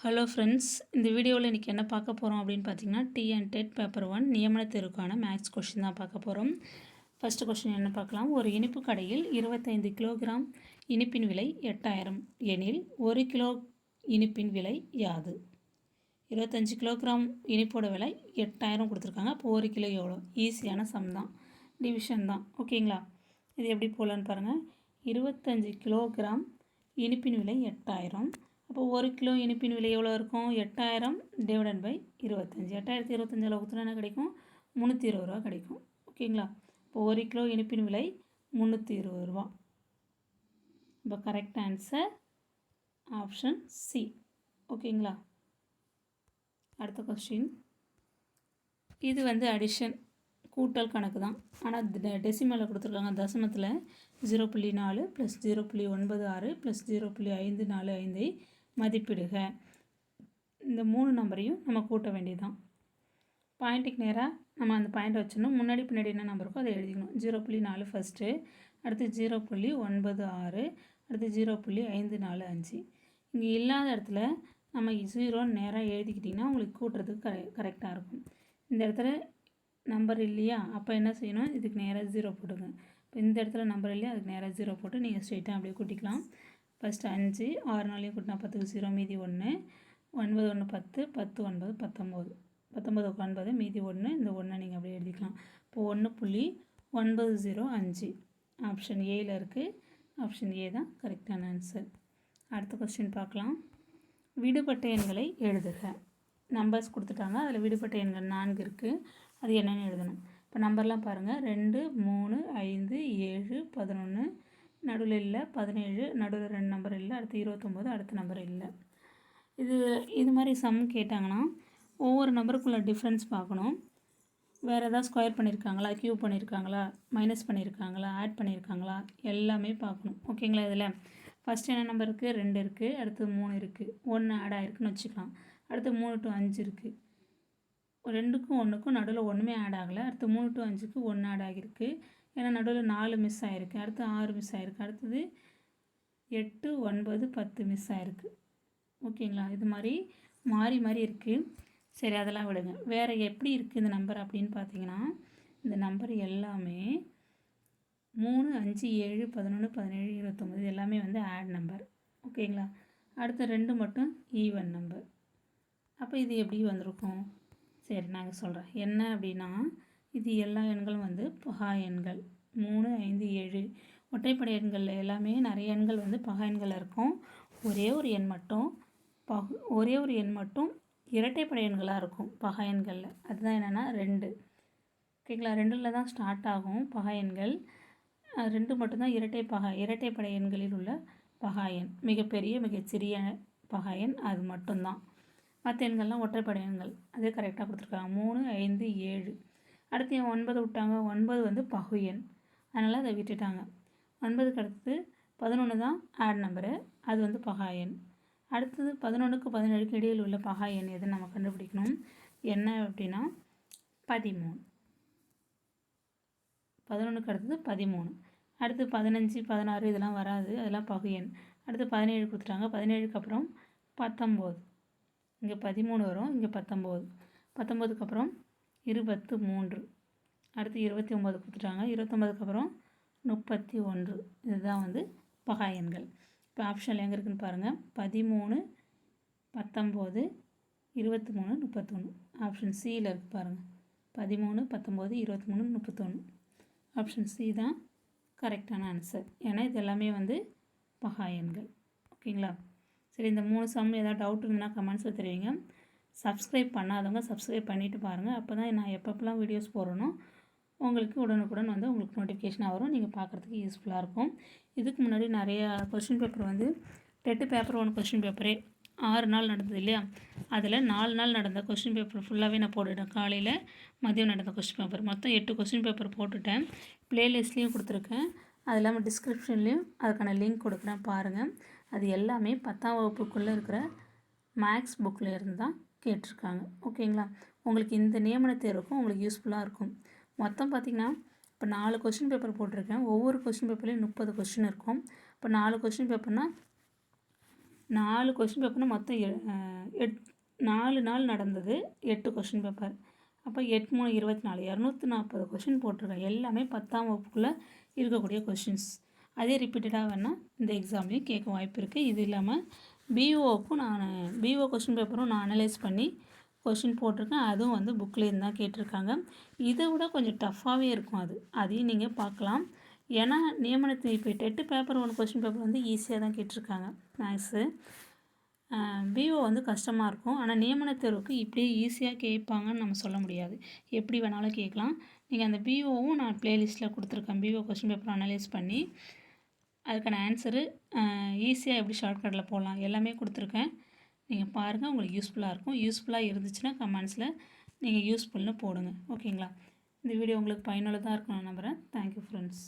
Hello friends, இந்த வீடியோவில் இன்றைக்கி என்ன பார்க்க போகிறோம் அப்படின்னு பார்த்தீங்கன்னா, TNTET பேப்பர் 1 நியமன தேர்வுக்கான மேக்ஸ் கொஸ்டின் தான் பார்க்க போகிறோம். ஃபஸ்ட்டு கொஸ்டின் என்ன பார்க்கலாம். ஒரு இனிப்பு கடையில் 25 கிலோகிராம் இனிப்பின் விலை 8000 எனில் 1 கிலோ இனிப்பின் விலை யாது? 25 கிலோகிராம் இனிப்போட விலை 8000 கொடுத்துருக்காங்க. அப்போ 1 கிலோ எவ்வளோ? ஈஸியான சம் தான், டிவிஷன் தான். ஓகேங்களா? இது எப்படி போகலான்னு பாருங்கள். 25 கிலோகிராம் இனிப்பின் விலை 8000. அப்போ 1 கிலோ இனிப்பின் விலை எவ்வளோ இருக்கும்? 8000 டிவைடன் பை 25. 8025 ஊற்றினா என்ன கிடைக்கும்? 320 ரூபா கிடைக்கும். ஓகேங்களா? இப்போ 1 கிலோ இனிப்பின் விலை 320 ரூபா. இப்போ கரெக்ட் ஆன்சர் ஆப்ஷன் சி. ஓகேங்களா? அடுத்த கொஸ்டின். இது அடிஷன், கூட்டல் கணக்கு தான். ஆனால் டெசிமலில் கொடுத்துருக்காங்க. தசமத்தில் 0.4 + 0.96 + 0.545 மதிப்பிடுக. இந்த 3 நம்பரையும் நம்ம கூட்ட வேண்டியதுதான். பாயிண்ட்டுக்கு நேராக நம்ம அந்த பாயிண்ட் வச்சிடணும். முன்னாடி பின்னாடி என்ன நம்பர் இருக்கோ அதை எழுதிக்கணும். 0.4 ஃபஸ்ட்டு, அடுத்து 0.96, அடுத்து 0.545. இங்கே இல்லாத இடத்துல நம்ம 0 நேராக எழுதிக்கிட்டிங்கன்னா உங்களுக்கு கூட்டுறதுக்கு கரெக்டாக இருக்கும். இந்த இடத்துல நம்பர் இல்லையா, அப்போ என்ன செய்யணும்? இதுக்கு நேராக 0 போட்டுங்க. இப்போ இந்த இடத்துல நம்பர் இல்லையா, அதுக்கு நேராக 0 போட்டு நீங்கள் ஸ்ட்ரெயிட்டாக அப்படியே கூட்டிக்கலாம். ஃபஸ்ட்டு 5, 6 நாளையும் கூட்டினா 10க்கு 0, மீதி 1, 9 1 10, 10 9 19, 19 9, மீதி 1, இந்த 1 நீங்கள் அப்படியே எழுதிக்கலாம். இப்போ 1.905 ஆப்ஷன் ஏயில் இருக்குது. ஆப்ஷன் ஏ தான் கரெக்டான ஆன்சர். அடுத்த கொஸ்டின் பார்க்கலாம். விடுபட்ட எண்களை எழுதுக. நம்பர்ஸ் கொடுத்துட்டாங்க, அதில் விடுபட்ட எண்கள் 4 இருக்குது. அது என்னென்னு எழுதணும். இப்போ நம்பர்லாம் பாருங்கள். 2 3 5 7 11, நடுவில் இல்லை. 17, நடுவில் 2 நம்பர் இல்லை. அடுத்து 29, அடுத்த நம்பர் இல்லை. இது மாதிரி சம் கேட்டாங்கன்னா ஒவ்வொரு நம்பருக்குள்ள டிஃப்ரென்ஸ் பார்க்கணும். வேறு ஏதாவது ஸ்கொயர் பண்ணியிருக்காங்களா, க்யூப் பண்ணியிருக்காங்களா, மைனஸ் பண்ணியிருக்காங்களா, ஆட் பண்ணியிருக்காங்களா, எல்லாமே பார்க்கணும். ஓகேங்களா? இதில் ஃபஸ்ட் என்ன நம்பர் இருக்குது? 2 இருக்குது. அடுத்து 3 இருக்குது. 1 ஆட் ஆகிருக்குன்னு வச்சுக்கலாம். அடுத்து 3 to 5 இருக்குது. 2க்கும் 1க்கும் நடுவில் ஒன்றுமே ஆட் ஆகலை. அடுத்து 3 to 5க்கு 1 ஆட் ஆகிருக்கு. ஏன்னா நடுவில் 4 மிஸ் ஆகிருக்கு. அடுத்து 6 மிஸ் ஆகிருக்கு. அடுத்தது 8 9 10 மிஸ் ஆகிருக்கு. ஓகேங்களா? இது மாதிரி மாறி மாறி இருக்குது. சரி, அதெல்லாம் விடுங்க. வேறு எப்படி இருக்குது இந்த நம்பர் அப்படின்னு பார்த்தீங்கன்னா, இந்த நம்பர் எல்லாமே 3 5 7 11 17 29 இது எல்லாமே ஆட் நம்பர். ஓகேங்களா? அடுத்த 2 மட்டும் ஈவன் நம்பர். அப்போ இது எப்படி வந்திருக்கும்? சரி, நாங்கள் சொல்கிறேன். என்ன அப்படின்னா, இது எல்லா எண்களும் பகா எண்கள். 3 5 7 ஒற்றைப்படை எண்களில் எல்லாமே நிறைய எண்கள் பகா எண்கள் இருக்கும். ஒரே ஒரு எண் மட்டும் இரட்டைப்படை எண்களாக இருக்கும் பகா எண்களில். அதுதான் என்னென்னா 2. ஓகேங்களா? 2ல் தான் ஸ்டார்ட் ஆகும் பகா எண்கள். 2 மட்டும்தான் இரட்டைப்படை எண்களில் உள்ள பகா எண். மிகப்பெரிய மிகச்சிறிய பகா எண் அது மட்டும்தான். மற்ற எண்கள்லாம் ஒற்றைப்படை எண்கள். அதே கரெக்டாக கொடுத்துருக்காங்க. 3 5 7. அடுத்து 9 விட்டாங்க. 9 பகு எண், அதனால் அதை விட்டுட்டாங்க. 9க்கு அடுத்தது 11 தான் ஆட் நம்பரு, அது பகா எண். அடுத்தது 11க்கு 17க்கு இடையில் உள்ள பகா எண் எதுன்னு நம்ம கண்டுபிடிக்கணும். என்ன அப்படின்னா 13. 11க்கு அடுத்தது 13. அடுத்து 15 16 இதெல்லாம் வராது, அதெல்லாம் பகு எண். அடுத்து 17 கொடுத்துட்டாங்க. 17க்கு அப்புறம் 19. இங்கே 13 வரும், இங்கே 19. 19க்கு அப்புறம் 23. அடுத்து 29 கொடுத்துட்டாங்க. 29க்கு அப்புறம் 31. இதுதான் பகா எண்கள். இப்போ ஆப்ஷனில் எங்கே இருக்குதுன்னு பாருங்கள். 13 19 23 31. ஆப்ஷன் சியில் இருக்குது பாருங்கள். 13 19 23 31. ஆப்ஷன் சி தான் கரெக்டான ஆன்சர். ஏன்னா இது எல்லாமே பகா எண்கள். ஓகேங்களா? சரி, இந்த 3 சம் ஏதாவது டவுட் இருந்ததுன்னா கமெண்ட்ஸில் தெரிவிங்க. சப்ஸ்கிரைப் பண்ணாதவங்க சப்ஸ்கிரைப் பண்ணிவிட்டு பாருங்கள். அப்போ தான் நான் எப்பப்பெல்லாம் வீடியோஸ் போடுறேனோ உங்களுக்கு உடனுக்குடன் உங்களுக்கு நோட்டிஃபிகேஷனாக வரும். நீங்கள் பார்க்குறதுக்கு யூஸ்ஃபுல்லாக இருக்கும். இதுக்கு முன்னாடி நிறையா question paper TET paper 1 question பேப்பரே 6 நாள் நடந்தது இல்லையா? அதில் 4 நாள் நடந்த கொஸ்டின் பேப்பர் ஃபுல்லாகவே நான் போட்டுவிட்டேன். காலையில் மதியம் நடந்த கொஸ்டின் பேப்பர் மொத்தம் 8 கொஸ்டின் பேப்பர் போட்டுவிட்டேன். ப்ளேலிஸ்ட்லேயும் கொடுத்துருக்கேன். அது இல்லாமல் டிஸ்கிரிப்ஷன்லேயும் அதுக்கான லிங்க் கொடுக்குறேன், பாருங்கள். அது எல்லாமே 10ஆம் வகுப்புக்குள்ளே இருக்கிற மேக்ஸ் புக்கில் இருந்து தான் கேட்டிருக்காங்க. ஓகேங்களா? உங்களுக்கு இந்த நியமன தேர்வுக்கும் உங்களுக்கு யூஸ்ஃபுல்லாக இருக்கும். மொத்தம் பார்த்திங்கன்னா இப்போ 4 கொஸ்டின் பேப்பர் போட்டிருக்கேன். ஒவ்வொரு கொஸ்டின் பேப்பர்லேயும் 30 கொஸ்டின் இருக்கும். இப்போ 4 கொஸ்டின் பேப்பர்னால் 4 கொஷின் பேப்பர்னா மொத்தம் 4 நாள் நடந்தது, 8 கொஷின் பேப்பர். அப்போ 8 3 24 240 கொஷின் போட்டிருக்கேன். எல்லாமே 10ஆம் வகுப்புக்குள்ளே இருக்கக்கூடிய கொஷின்ஸ். அதே ரிப்பீட்டடாக வேணால் இந்த எக்ஸாம்லேயும் கேட்க வாய்ப்பு இருக்குது. இது இல்லாமல் பிஓக்கும் பிஓ கொஷின் பேப்பரும் நான் அனலைஸ் பண்ணி கொஷின் போட்டிருக்கேன். அதுவும் வந்து புக்லேருந்து தான் கேட்டிருக்காங்க. இதை விட கொஞ்சம் டஃப்பாகவே இருக்கும். அதையும் நீங்கள் பார்க்கலாம். ஏன்னா நியமனத்தை இப்போ டெட்டு பேப்பர் 1 கொஷின் பேப்பர் வந்து ஈஸியாக தான் கேட்டிருக்காங்க மேக்ஸு. பிஓ வந்து கஷ்டமாக இருக்கும். ஆனால் நியமன தேர்வுக்கு இப்படியே ஈஸியாக கேட்பாங்கன்னு நம்ம சொல்ல முடியாது. எப்படி வேணாலும் கேட்கலாம். நீங்கள் அந்த பிஓவும் நான் ப்ளேலிஸ்ட்டில் கொடுத்துருக்கேன். பிஓ கொஷின் பேப்பர் அனலைஸ் பண்ணி அதுக்கான ஆன்சரு ஈஸியாக எப்படி ஷார்ட்கட்டில் போடலாம் எல்லாமே கொடுத்துருக்கேன். நீங்கள் பாருங்கள், உங்களுக்கு யூஸ்ஃபுல்லாக இருக்கும். யூஸ்ஃபுல்லாக இருந்துச்சுன்னா கமெண்ட்ஸில் நீங்கள் யூஸ்ஃபுல்னு போடுங்க. ஓகேங்களா? இந்த வீடியோ உங்களுக்கு பயனுள்ளதாக இருக்கும் நான் நம்புகிறேன். Thank you friends.